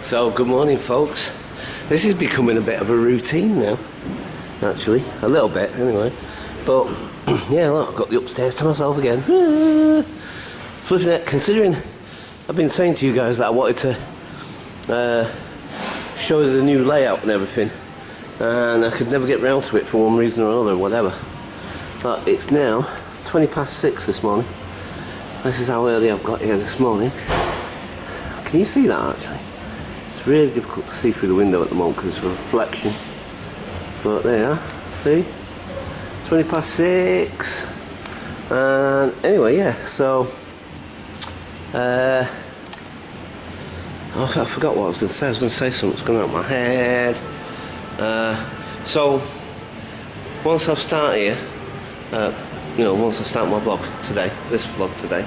So, good morning, folks. This is becoming a bit of a routine now, actually. A little bit, anyway. But, yeah, look, I've got the upstairs to myself again. Flipping it, considering I've been saying to you guys that I wanted to show you the new layout and everything, and I could never get round to it for one reason or another, whatever. But it's now 20 past 6 this morning. This is how early I've got here this morning. Can you see that, actually? It's really difficult to see through the window at the moment because it's a reflection. But there you are, see? 20 past 6. And anyway, yeah, so... I forgot what I was going to say. I was going to say something that's gone out of my head. So, once I've started here, once I start my vlog today, this vlog today.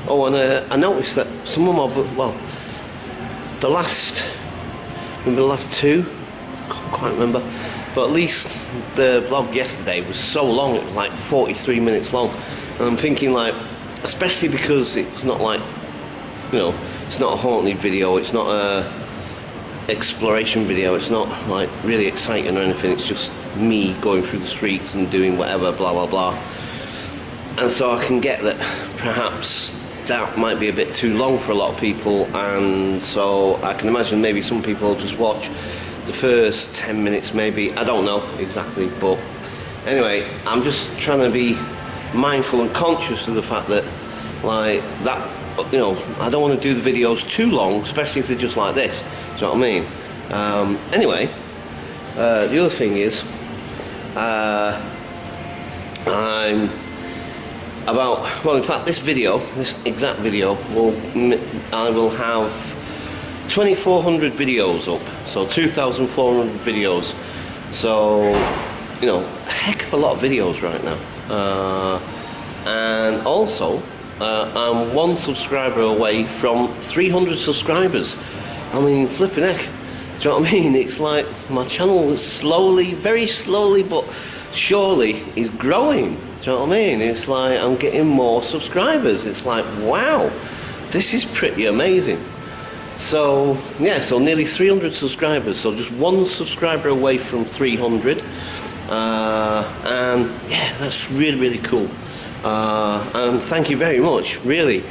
Oh, and I noticed that some of my, the last two, can't quite remember, but at least the vlog yesterday was so long, it was like 43 minutes long, and I'm thinking, like, especially because it's not like, it's not a haunted video, it's not a exploration video, it's not like really exciting or anything, it's just me going through the streets and doing whatever, blah blah blah. And so I can get that perhaps that might be a bit too long for a lot of people, and so I can imagine maybe some people will just watch the first 10 minutes maybe, I don't know exactly, but anyway, I'm just trying to be mindful and conscious of the fact that, like, that, I don't want to do the videos too long, especially if they're just like this, do you know what I mean? Anyway, the other thing is, in fact, this exact video, I will have 2,400 videos up, so 2,400 videos, so, a heck of a lot of videos right now, and also, I'm one subscriber away from 300 subscribers. I mean, flipping heck, do you know what I mean? It's like my channel is slowly, very slowly, but surely is growing. Do you know what I mean? It's like I'm getting more subscribers. It's like, wow, this is pretty amazing. So, yeah, so nearly 300 subscribers. So just one subscriber away from 300. And yeah, that's really, really cool. And thank you very much, really,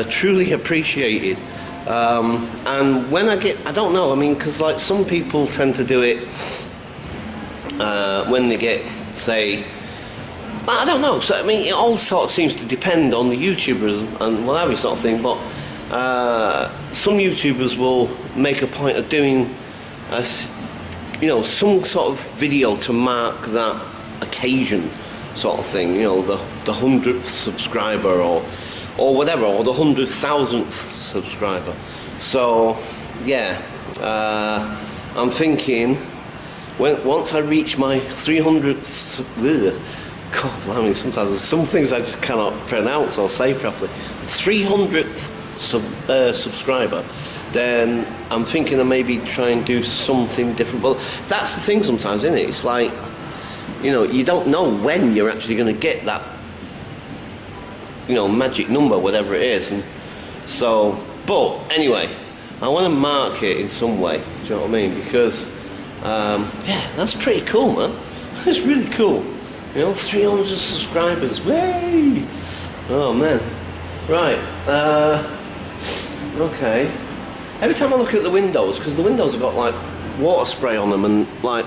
truly appreciated. And when I don't know, I mean, because like some people tend to do it when they get, say, I don't know, so I mean, it all sort of seems to depend on the YouTubers and whatever sort of thing, but some YouTubers will make a point of doing some sort of video to mark that occasion sort of thing, the 100th subscriber or whatever, or the 100,000th subscriber. So yeah, I'm thinking once I reach my 300th, God, I mean, sometimes there's some things I just cannot pronounce or say properly, 300th subscriber, then I'm thinking of maybe try and do something different. But that's the thing sometimes, isn't it? It's like, you don't know when you're actually going to get that, magic number, whatever it is. And so, but anyway, I want to mark it in some way, do you know what I mean? Because, yeah, that's pretty cool, man. It's really cool. 300 subscribers, way! Oh, man. Right, okay. Every time I look at the windows, because the windows have got, like, water spray on them, and, like,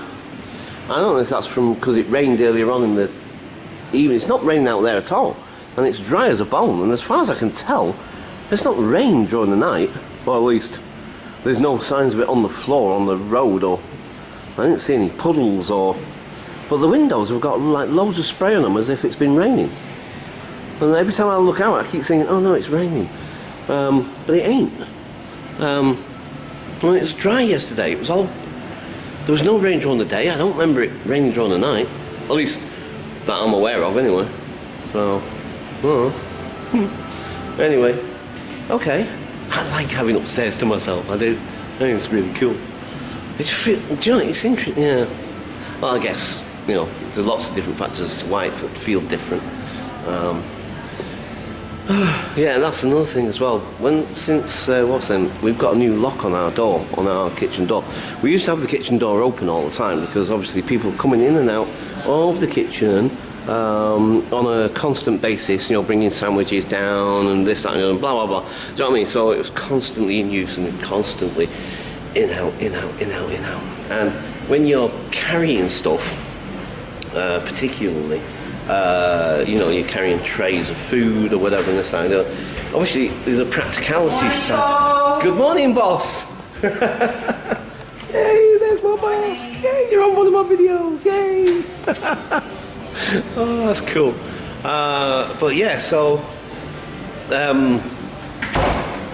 I don't know if that's because it rained earlier on in the evening. It's not raining out there at all, and it's dry as a bone, and as far as I can tell, it's not rained during the night, or at least there's no signs of it on the floor, on the road, or I didn't see any puddles, but the windows have got like loads of spray on them as if it's been raining, and every time I look out I keep thinking, oh no, it's raining, but it ain't. Well, it was dry yesterday, there was no rain during the day. I don't remember it raining during the night, at least that I'm aware of anyway. So, anyway, okay. I like having upstairs to myself, I do. I think it's really cool. Do you know, it's interesting, yeah. Well, I guess, there's lots of different factors as to why it would feel different. Yeah, and that's another thing as well. Since we've got a new lock on our door, on our kitchen door. We used to have the kitchen door open all the time because obviously people coming in and out of the kitchen on a constant basis, you know, bringing sandwiches down and this, that, and blah, blah, blah. Do you know what I mean? So it was constantly in use and constantly in, out, in, out, in, out, in, out. And when you're carrying stuff, particularly, you know, you're carrying trays of food or whatever on the side. Obviously, there's a practicality side. Good morning, boss. Yay, there's my boss. Yay, you're on one of my videos. Yay. Oh, that's cool. But yeah, so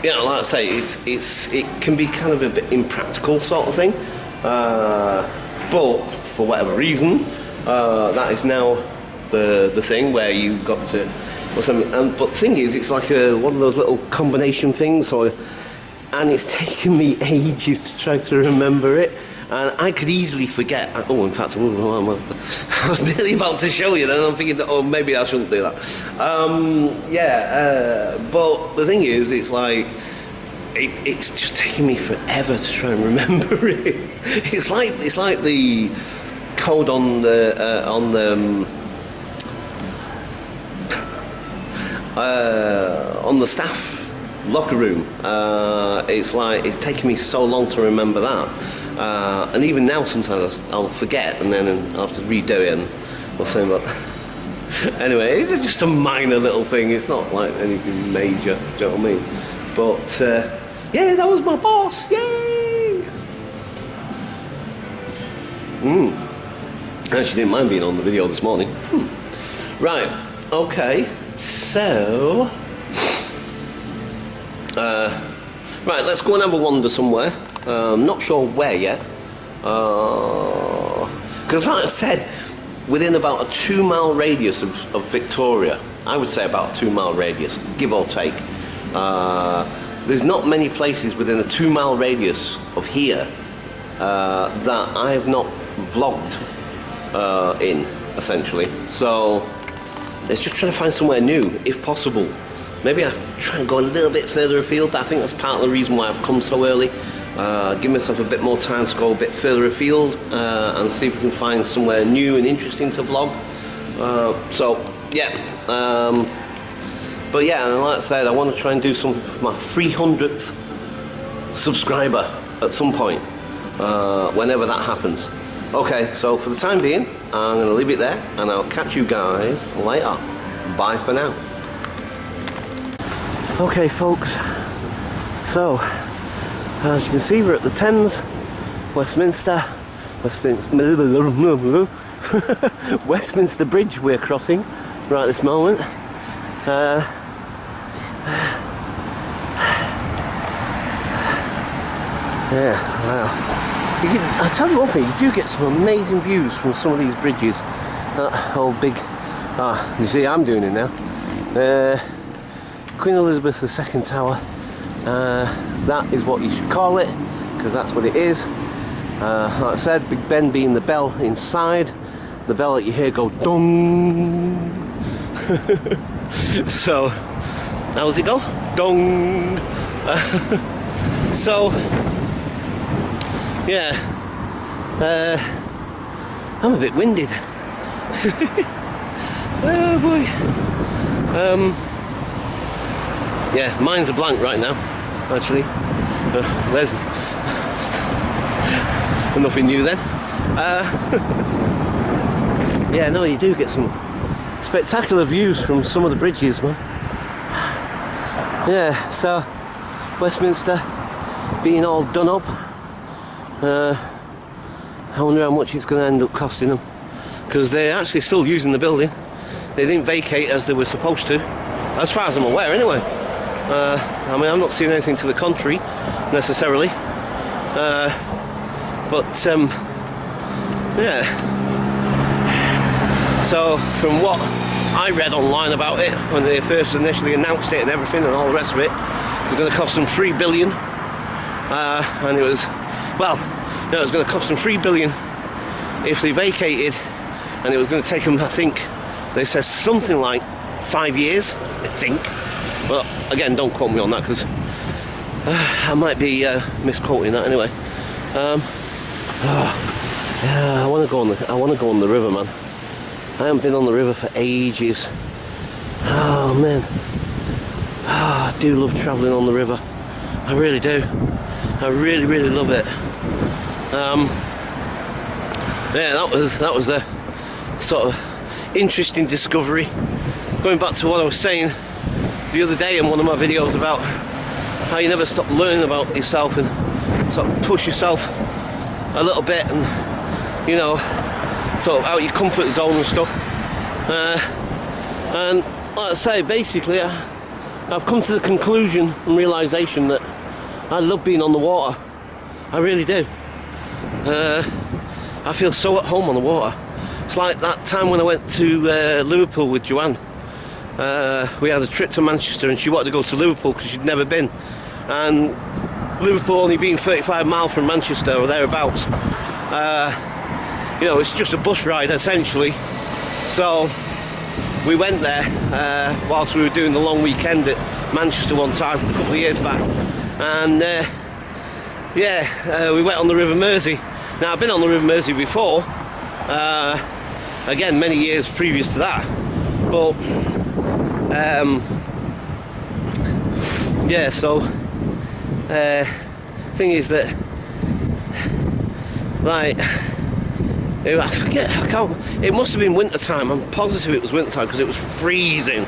you know, like I say, it can be kind of a bit impractical sort of thing. But for whatever reason, that is now the thing where you've got to. But the thing is, it's like one of those little combination things. And it's taken me ages to try to remember it. And I could easily forget. Oh, in fact, I was nearly about to show you. Then I'm thinking, oh, maybe I shouldn't do that. But the thing is, it's like it's just taking me forever to try and remember it. It's like the code on the staff locker room. It's taken me so long to remember that. And even now, sometimes I'll forget, and then I'll have to redo it, and I'll say, but anyway, it's just a minor little thing. It's not like anything major. Do you know what I mean? But yeah, that was my boss. Yay! I actually didn't mind being on the video this morning. Right. Okay. So, right. Let's go and have a wander somewhere. Not sure where yet, because like I said, within about a 2-mile radius of Victoria, I would say about a 2-mile radius, give or take, there's not many places within a 2-mile radius of here that I have not vlogged in, essentially. So it's just trying to find somewhere new, if possible. Maybe I try and go a little bit further afield. I think that's part of the reason why I've come so early. Give myself a bit more time to go a bit further afield and see if we can find somewhere new and interesting to vlog. So yeah, but yeah, and like I said, I want to try and do something for my 300th subscriber at some point, whenever that happens. Okay, so for the time being, I'm going to leave it there, and I'll catch you guys later. Bye for now. Okay, folks. So, as you can see, we're at the Thames, Westminster Bridge we're crossing right this moment. Yeah, wow. I tell you one thing, you do get some amazing views from some of these bridges. That whole big, you see I'm doing it now. Queen Elizabeth II Tower. That is what you should call it, because that's what it is. Like I said, Big Ben being the bell inside, the bell that you hear go dong. So, how does it go? Dong. So, yeah, I'm a bit winded. Oh boy. Yeah, mine's a blank right now, actually. There's nothing new then. Yeah, no, you do get some spectacular views from some of the bridges, man. Yeah, so Westminster being all done up. I wonder how much it's going to end up costing them, because they're actually still using the building. They didn't vacate as they were supposed to, as far as I'm aware anyway. I mean, I'm not seeing anything to the contrary necessarily, but yeah. So from what I read online about it when they first initially announced it and everything and all the rest of it, it's going to cost them $3 billion, and it was, well, no, it was going to cost them $3 billion if they vacated, and it was going to take them, I think they said something like 5 years, I think. Well, again, don't quote me on that because I might be misquoting that anyway. Yeah, I want to go on the river, man. I haven't been on the river for ages. Oh man, I do love travelling on the river. I really do. I really, really love it. Yeah, that was the sort of interesting discovery. Going back to what I was saying the other day in one of my videos about how you never stop learning about yourself and sort of push yourself a little bit, and you know, sort of out of your comfort zone and stuff. And like I say, basically, I've come to the conclusion and realisation that I love being on the water. I really do. I feel so at home on the water. It's like that time when I went to Liverpool with Joanne. We had a trip to Manchester and she wanted to go to Liverpool because she'd never been. And Liverpool only being 35 miles from Manchester or thereabouts. You know, it's just a bus ride essentially. So we went there whilst we were doing the long weekend at Manchester one time a couple of years back. And yeah, we went on the River Mersey. Now I've been on the River Mersey before, again many years previous to that, but yeah, so thing is that, like, I forget, it must have been winter time. I'm positive it was winter time because it was freezing.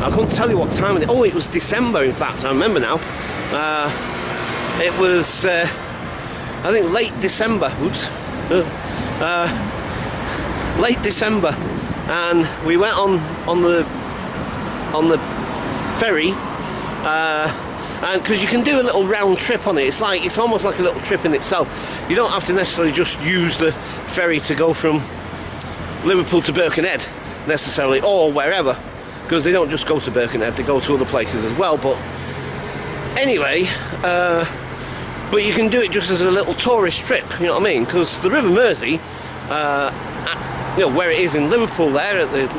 I couldn't tell you what time it was December, in fact, I remember now. It was I think late December, late December, and we went on the ferry, and because you can do a little round trip on it. It's almost like a little trip in itself. You don't have to necessarily just use the ferry to go from Liverpool to Birkenhead necessarily, or wherever, because they don't just go to Birkenhead, they go to other places as well. But anyway, but you can do it just as a little tourist trip, you know what I mean? Because the River Mersey, you know, where it is in Liverpool there at the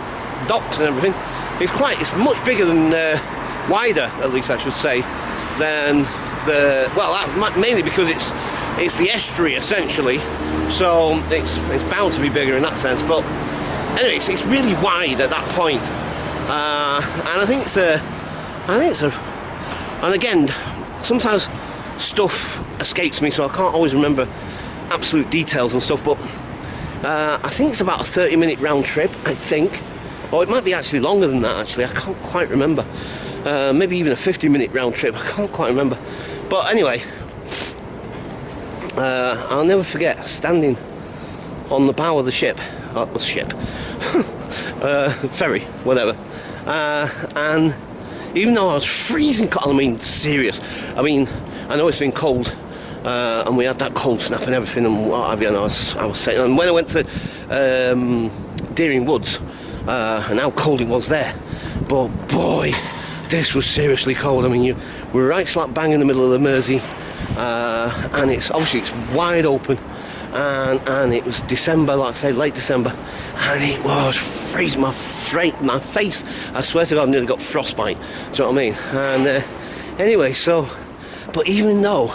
docks and everything, it's much bigger than, wider at least I should say, than the, well, mainly because it's the estuary essentially, so it's bound to be bigger in that sense. But anyway, it's really wide at that point, and I think it's a, and again, sometimes stuff escapes me, so I can't always remember absolute details and stuff, but I think it's about a 30-minute round trip, I think, or it might be actually longer than that actually, I can't quite remember. Maybe even a 50-minute round trip, I can't quite remember. But anyway, I'll never forget standing on the bow of the ship, ferry, whatever, and even though I was freezing cold, I mean serious, I mean, I know it's been cold, and we had that cold snap and everything and what have you, and I was saying, and when I went to Deering Woods, and how cold it was there, but boy, this was seriously cold. I mean, we're right slap bang in the middle of the Mersey, and it's wide open, and it was December, like I say, late December, and it was freezing. My face, I swear to God, I nearly got frostbite. Do you know what I mean? And anyway, so, but even though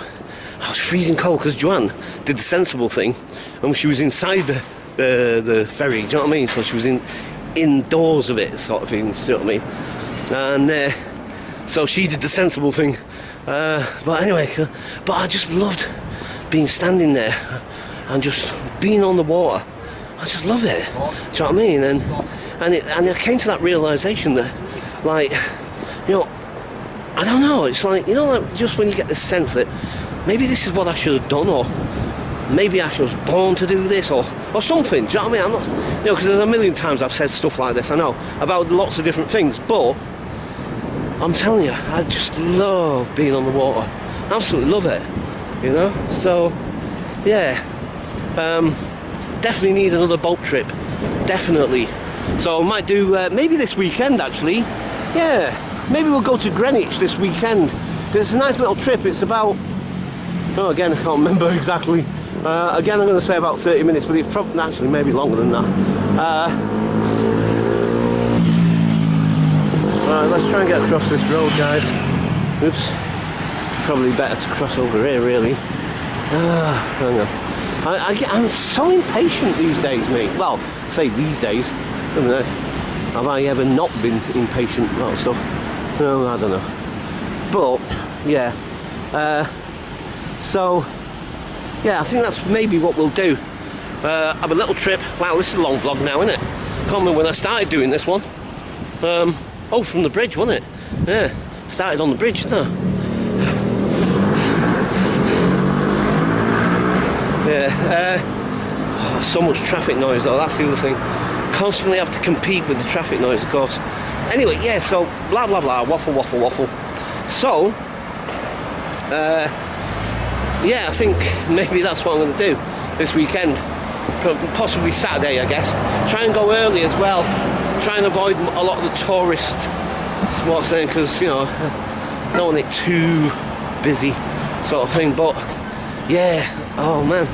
I was freezing cold, because Joanne did the sensible thing, and she was inside the ferry. Do you know what I mean? So she was indoors of it, sort of thing. Do you know what I mean? And so she did the sensible thing, but anyway, but I just loved being standing there and just being on the water. I just love it. Do you know what I mean? And I came to that realisation that, like, you know, I don't know, it's like, you know, like just when you get this sense that maybe this is what I should have done, or maybe I was born to do this, or something. Do you know what I mean? I'm not, you know, because there's a million times I've said stuff like this, I know, about lots of different things, but I'm telling you, I just love being on the water. Absolutely love it, you know? So, yeah, definitely need another boat trip, definitely. So I might do, maybe this weekend actually, yeah, maybe we'll go to Greenwich this weekend, because it's a nice little trip. It's about, oh, again, I can't remember exactly. Again, I'm going to say about 30 minutes, but it's probably actually maybe longer than that. Right, let's try and get across this road, guys. Oops. Probably better to cross over here, really. Hang on. I'm so impatient these days, mate. Well, say these days. I don't know. Have I ever not been impatient about stuff? No, I don't know. But, yeah. So, yeah, I think that's maybe what we'll do. Have a little trip. Wow, this is a long vlog now, isn't it? Can't remember when I started doing this one. Oh, from the bridge, wasn't it? Yeah, started on the bridge, didn't I? Yeah, oh, so much traffic noise though, that's the other thing. Constantly have to compete with the traffic noise, of course. Anyway, yeah, so blah blah blah, waffle waffle waffle. So, yeah, I think maybe that's what I'm going to do this weekend. Possibly Saturday, I guess. Try and go early as well. Try and avoid a lot of the tourist spots then, because, you know, don't want it too busy sort of thing. But, yeah, oh man,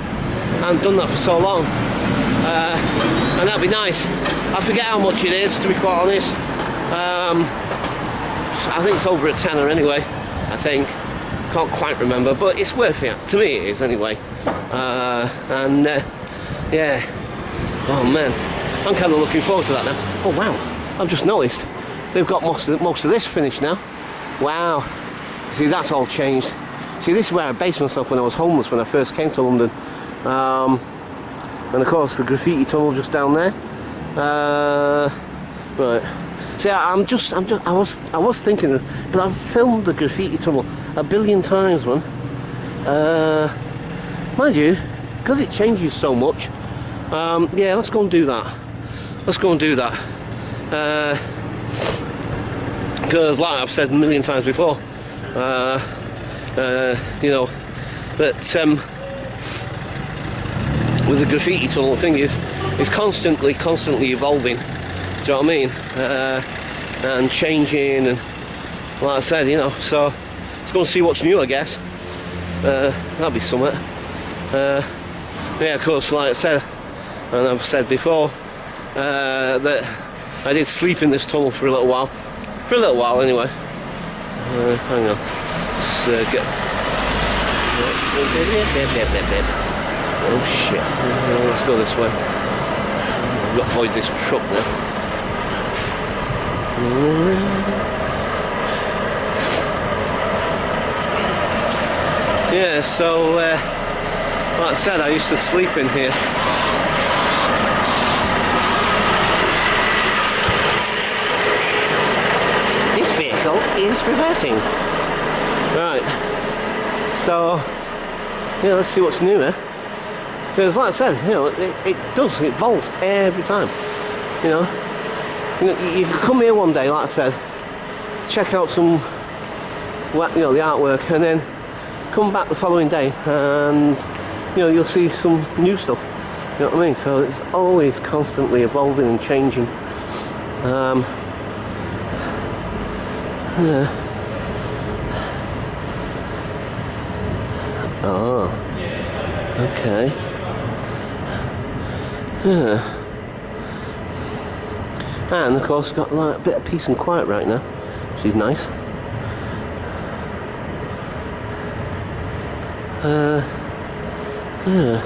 I haven't done that for so long. And that'd be nice. I forget how much it is, to be quite honest. I think it's over a tenner anyway, I think. Can't quite remember, but it's worth it. To me it is anyway. Yeah. Oh man, I'm kind of looking forward to that now. Oh wow, I've just noticed they've got most of this finished now. Wow. See, that's all changed. See, this is where I based myself when I was homeless, when I first came to London. And of course the graffiti tunnel just down there. Right. See, I was thinking, but I've filmed the graffiti tunnel a billion times, man. Mind you, because it changes so much. Yeah, let's go and do that. Let's go and do that. Because, like I've said a million times before, you know, that with the graffiti tunnel, the thing is, it's constantly evolving. Do you know what I mean? And changing, and like I said, you know, so let's go and see what's new, I guess. That'll be something. Yeah, of course, like I said, and I've said before, that I did sleep in this tunnel for a little while. For a little while, anyway. Hang on. Let's get... Oh, shit. Let's go this way. I've got to avoid this truck now. Yeah, so, like I said, I used to sleep in here. This vehicle is reversing. Right. So, yeah, let's see what's new here. Because, like I said, you know, it evolves every time. You know, you can come here one day, like I said, check out some, you know, the artwork, and then come back the following day, and you know, you'll see some new stuff. You know what I mean? So it's always constantly evolving and changing. Yeah. Oh. Okay. Yeah. And of course, got like a bit of peace and quiet right now, which is nice. Yeah.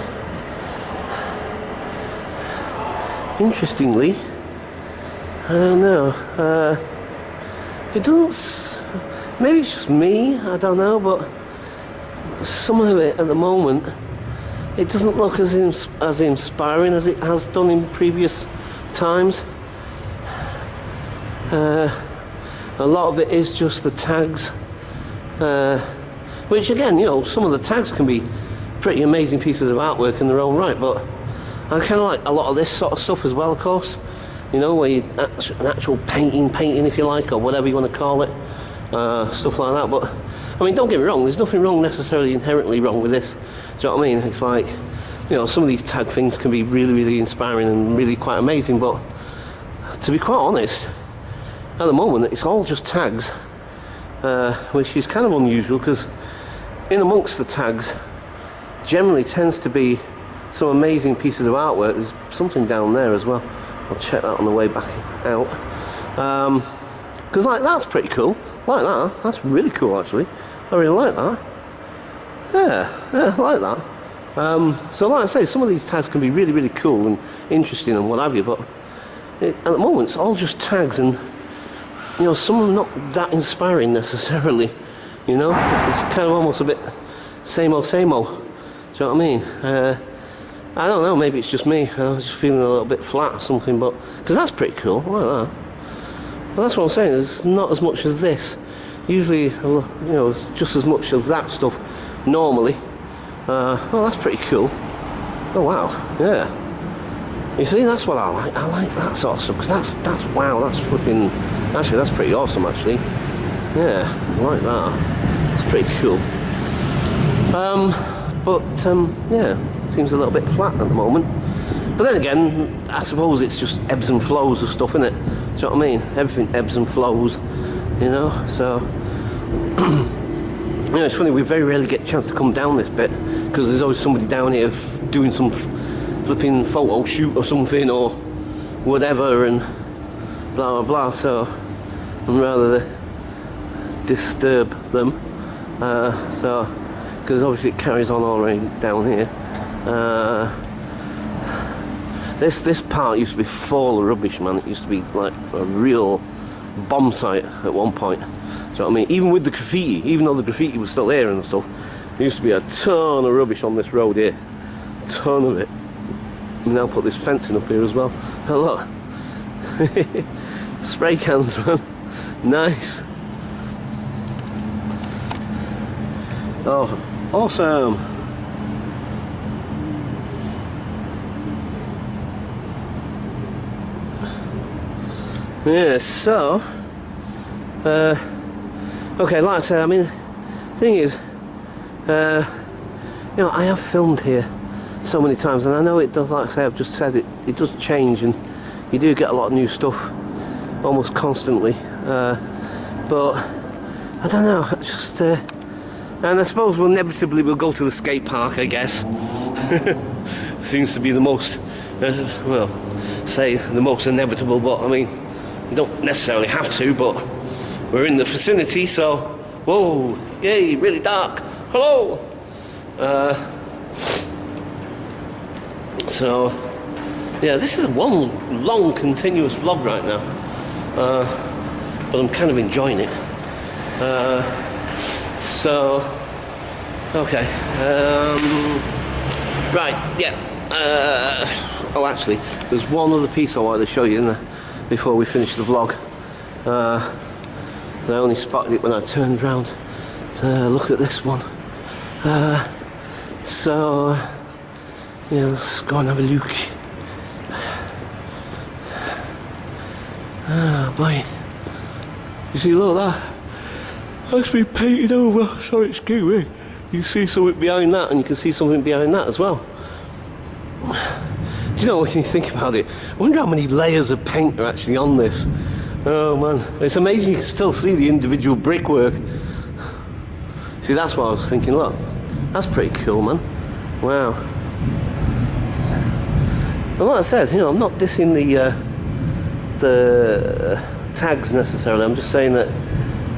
Interestingly, I don't know. It doesn't. Maybe it's just me. I don't know, but some of it at the moment, it doesn't look as inspiring as it has done in previous times. A lot of it is just the tags, which again, you know, some of the tags can be pretty amazing pieces of artwork in their own right, but I kind of like a lot of this sort of stuff as well, of course. You know, where an actual painting, if you like, or whatever you want to call it, stuff like that. But I mean, don't get me wrong, there's nothing wrong necessarily inherently wrong with this. Do you know what I mean? It's like, you know, some of these tag things can be really inspiring and really quite amazing, but to be quite honest, at the moment it's all just tags, which is kind of unusual, because in amongst the tags generally tends to be some amazing pieces of artwork. There's something down there as well. I'll check that on the way back out. Because like that's pretty cool. Like that. That's really cool actually. I really like that. Yeah, I like that. So like I say, some of these tags can be really, really cool and interesting and what have you, but at the moment it's all just tags, and you know, some of them not that inspiring necessarily. You know, it's kind of almost a bit same old, same old. Do you know what I mean? I don't know, maybe it's just me. I was just feeling a little bit flat or something, but because that's pretty cool. I like that. But that's what I'm saying. There's not as much as this. Usually, you know, just as much of that stuff normally. Well, that's pretty cool. Oh wow, yeah. You see, that's what I like. I like that sort of stuff, because that's wow. That's flipping. Actually, that's pretty awesome. Actually, yeah, I like that. It's pretty cool. Yeah, it seems a little bit flat at the moment. But then again, I suppose it's just ebbs and flows of stuff, isn't it? Do you know what I mean? Everything ebbs and flows, you know. So, you know, it's funny. We very rarely get a chance to come down this bit because there's always somebody down here doing some flipping photo shoot or something or whatever, and blah blah blah. So, I'd rather disturb them. Because obviously it carries on all the way down here. This part used to be full of rubbish, man. It used to be like a real bomb site at one point. Do you know what I mean? Even with the graffiti, even though the graffiti was still there and stuff, there used to be a ton of rubbish on this road here. A ton of it. We now put this fencing up here as well. Oh, look. Spray cans, man. Nice. Oh, awesome. Yeah, so okay, like I said, I mean, the thing is, you know, I have filmed here so many times, and I know it does, like I say, I've just said it does change, and you do get a lot of new stuff almost constantly, but I don't know, just and I suppose inevitably we'll go to the skate park, I guess. Seems to be the most, well, say the most inevitable, but I mean, you don't necessarily have to, but we're in the vicinity, so, whoa, yay, really dark, hello! So, yeah, this is one long continuous vlog right now, but I'm kind of enjoying it. So, okay, right, yeah, oh actually, there's one other piece I wanted to show you before we finish the vlog. I only spotted it when I turned around to look at this one. So, yeah, let's go and have a look. Oh boy, you see, look at that. That's been painted over, so it's scary. You see something behind that, and you can see something behind that as well. Do you know, when you think about it, I wonder how many layers of paint are actually on this. Oh man, it's amazing you can still see the individual brickwork. See, that's what I was thinking, look. That's pretty cool, man. Wow. And like I said, you know, I'm not dissing the tags necessarily, I'm just saying that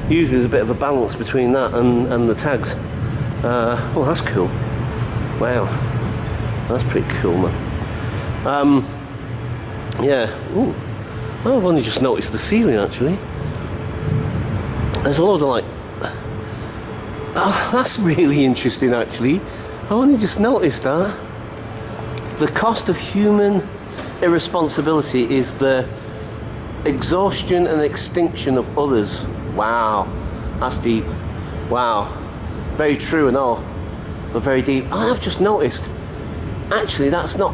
usually there's a bit of a balance between that and the tags. Well, that's cool. Wow, that's pretty cool, man. Yeah. Ooh. I've only just noticed the ceiling actually. There's a load of like. Oh, that's really interesting actually. I only just noticed that. The cost of human irresponsibility is the exhaustion and extinction of others. Wow, that's deep. Wow, very true and all, but very deep. Oh, I've just noticed, actually that's not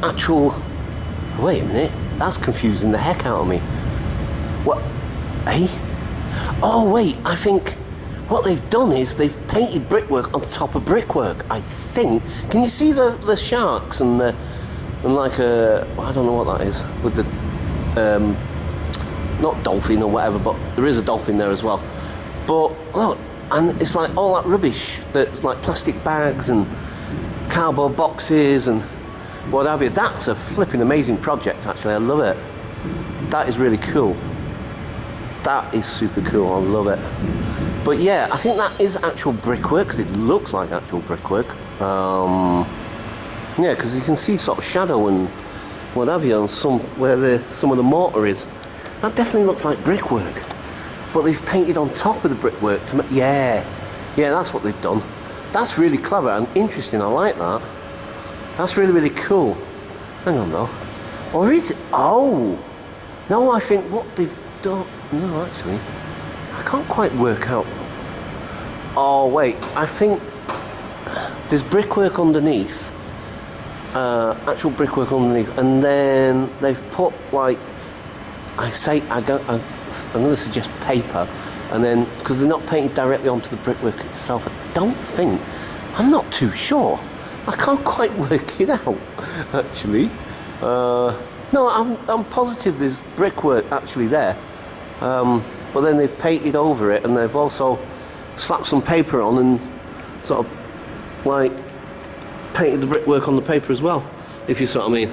actual, wait a minute, that's confusing the heck out of me. What, eh? Oh wait, I think what they've done is they've painted brickwork on top of brickwork, I think. Can you see the sharks and like a, I don't know what that is, with the, not dolphin or whatever, but there is a dolphin there as well. But look, and it's like all that rubbish, that's like plastic bags and cardboard boxes and what have you. That's a flipping amazing project actually, I love it. That is really cool. That is super cool. I love it. But yeah, I think that is actual brickwork because it looks like actual brickwork. Yeah, because you can see sort of shadow and what have you on some of the mortar is. That definitely looks like brickwork. But they've painted on top of the brickwork to make, yeah, that's what they've done. That's really clever and interesting. I like that. That's really, really cool. Hang on though. Or is it? Oh no, I think what they've done. No, actually, I can't quite work out. Oh wait, I think there's brickwork underneath. Actual brickwork underneath, and then they've put like I'm going to suggest paper, and then because they're not painted directly onto the brickwork itself, I don't think. I'm not too sure. I can't quite work it out actually. No, I'm positive there's brickwork actually there, but then they've painted over it, and they've also slapped some paper on and sort of like painted the brickwork on the paper as well, if you see what I mean.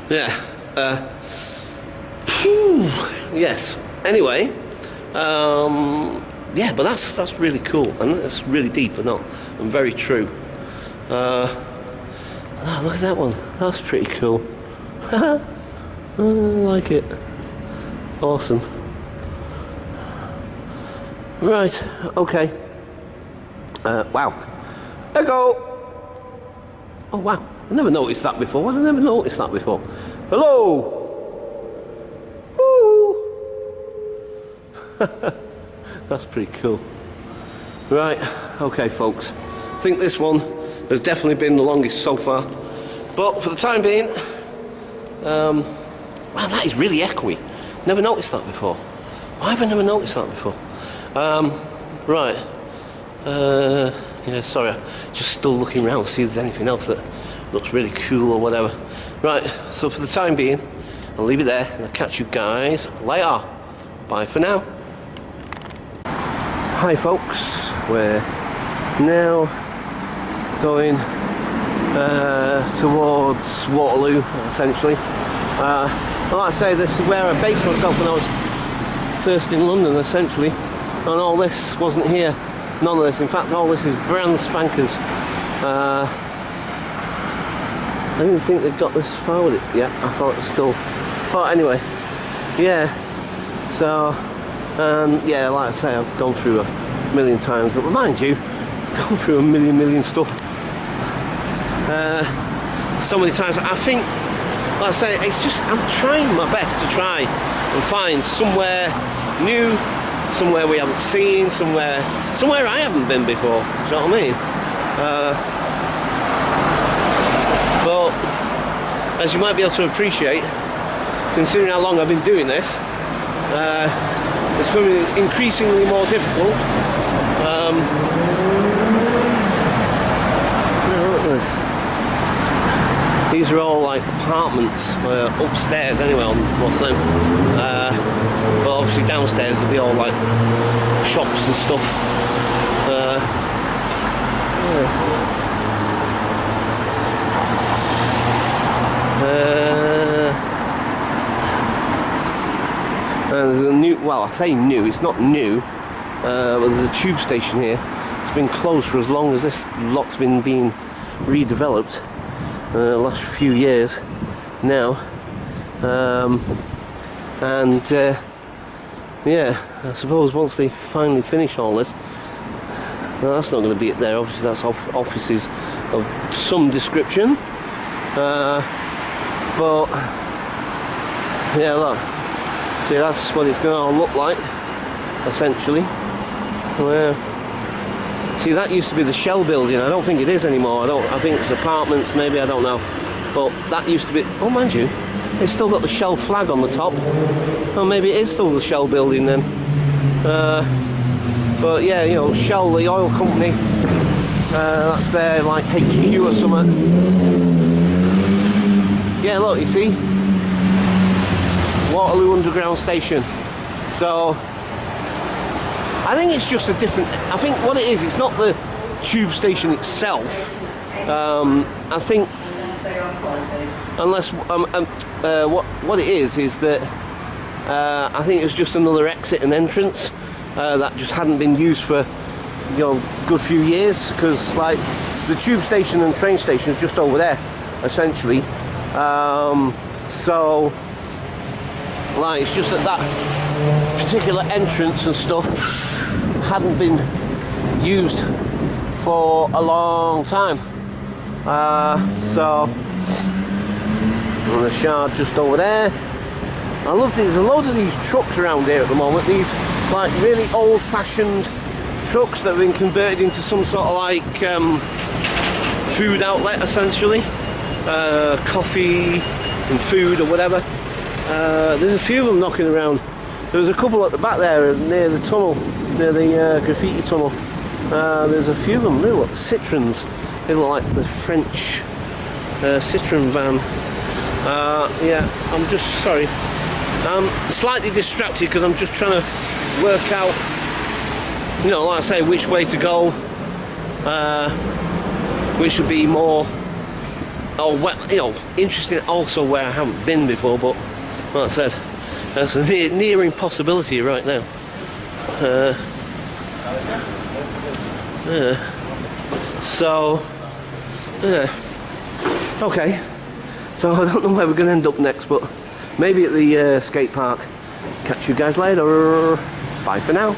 Yeah. Yes. Anyway, yeah, but that's really cool, and that's really deep and very true. Oh, look at that one. That's pretty cool. I like it. Awesome. Right. Okay. Wow. There you go. Oh wow, I never noticed that before. Hello! Woo! That's pretty cool. Right, okay folks. I think this one has definitely been the longest so far. But for the time being, wow, that is really echoey. Never noticed that before. Why have I never noticed that before? Right. Yeah, sorry, just still looking around to see if there's anything else that looks really cool or whatever. Right, so for the time being, I'll leave it there and I'll catch you guys later. Bye for now. Hi folks, we're now going towards Waterloo, essentially. Like I say, this is where I based myself when I was first in London, essentially, and all this wasn't here. None of this, in fact, all this is brand spankers. I didn't think they'd got this far with it yet. I thought it was still. But anyway, yeah. So, yeah, like I say, I've gone through a million times. But mind you, I've gone through a million stuff. So many times. I think, like I say, it's just I'm trying my best to try and find somewhere new. Somewhere we haven't seen, somewhere I haven't been before, do you know what I mean? But, as you might be able to appreciate, considering how long I've been doing this, it's becoming increasingly more difficult. Look at this. These are all like apartments, upstairs anyway on what's them. But obviously downstairs there'll be all like shops and stuff. And there's a new, well, I say new, it's not new, but there's a tube station here. It's been closed for as long as this lot's been being redeveloped. Last few years now, and yeah, I suppose once they finally finish all this, well, that's not going to be it there. Obviously, that's offices of some description, but yeah, look, see, that's what it's going to look like, essentially. Well, see, that used to be the Shell building. I don't think it is anymore. I think it's apartments, maybe, I don't know. But that used to be, oh, mind you, it's still got the Shell flag on the top. Oh, maybe it is still the Shell building then. But yeah, you know, Shell, the oil company, that's their like HQ or something. Yeah, look, you see, Waterloo Underground Station. So I think it's just a different, I think what it is, it's not the tube station itself. I think, unless, what it is that I think it was just another exit and entrance that just hadn't been used for, you know, a good few years, because like the tube station and train station is just over there essentially. So like it's just that that particular entrance and stuff hadn't been used for a long time. So and the Shard just over there. I love there's a load of these trucks around here at the moment, these like really old-fashioned trucks that have been converted into some sort of like food outlet essentially, coffee and food or whatever. There's a few of them knocking around. There's a couple at the back there near the tunnel, near the graffiti tunnel. There's a few of them. They look Citroens. They look like the French Citroen van. Yeah, I'm just sorry. I'm slightly distracted because I'm just trying to work out, you know, like I say, which way to go, which would be more, you know, interesting. Also, where I haven't been before, but like I said, that's a near impossibility right now. So, okay. So I don't know where we're going to end up next, but maybe at the skate park. Catch you guys later. Bye for now.